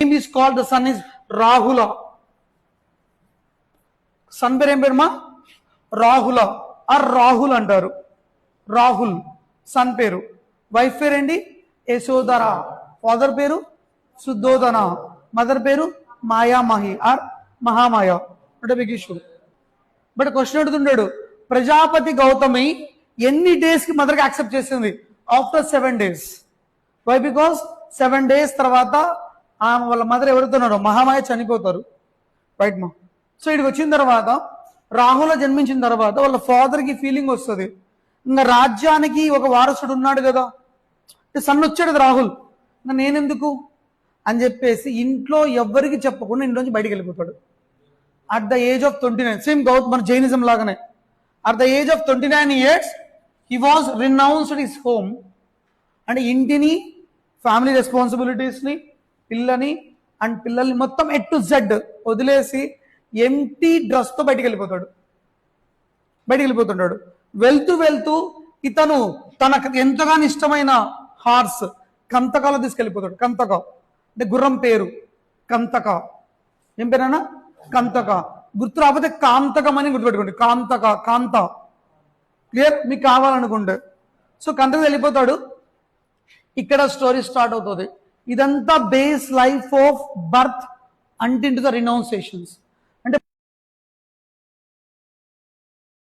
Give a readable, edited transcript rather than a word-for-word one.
name is called, the son is Rahula. Son పేరు ఏం పేరుమా? రాహుల are Rahul అంటారు. రాహుల్ సన్ పేరు. వైఫ్ పేరు ఏంటి? యశోధర. ఫాదర్ పేరు సుద్ధోధన. మదర్ పేరు మాయామహి ఆర్ మహామాయ. అంటే బిగ్ ఇష్యూ. బట్ క్వశ్చన్ అడుగుతుంటాడు, ప్రజాపతి గౌతమి ఎన్ని డేస్ కి మదర్కి యాక్సెప్ట్ చేసింది? After 7 days. Why? Because 7 days తర్వాత వాళ్ళ మదర్ ఎవరుతున్నారో మహామాయ చనిపోతారు. రైట్ మా? సో ఇక్కడికి వచ్చిన తర్వాత రాహుల జన్మించిన తర్వాత వాళ్ళ ఫాదర్కి ఫీలింగ్ వస్తుంది, ఇంకా రాజ్యానికి ఒక వారసుడు ఉన్నాడు కదా, సన్ వచ్చాడు రాహుల్, ఇంకా నేనెందుకు అని చెప్పేసి ఇంట్లో ఎవ్వరికి చెప్పకుండా ఇంట్లోంచి బయటికి వెళ్ళిపోతాడు. At the age of 29, same Gautam మన జైనిజం లాగానే, at the age of 29 years he was renounced his home. అంటే ఇంటిని, ఫ్యామిలీ రెస్పాన్సిబిలిటీస్ని, పిల్లని అండ్ పిల్లల్ని మొత్తం ఎట్ టు జెడ్ వదిలేసి ఎంటీ డ్రెస్తో బయటికి వెళ్ళిపోతుంటాడు. వెళ్తూ ఇతను తనకు ఎంతగానో ఇష్టమైన హార్స్ కంతకాలో తీసుకెళ్ళిపోతాడు. కంతక అంటే గుర్రం పేరు కంతక. ఏం పేరన్నా? కంతక. గుర్తు రాకపోతే కాంతకం అని గుర్తుపెట్టుకోండి. కాంత. క్లియర్? మీకు కావాలనుకుంటే. సో కంతకు వెళ్ళిపోతాడు. ఇక్కడ స్టోరీ స్టార్ట్ అవుతుంది. ఇదంతా బేస్ లైఫ్ ఆఫ్ బర్త్ అంటింటు ద రినౌన్సియేషన్స్.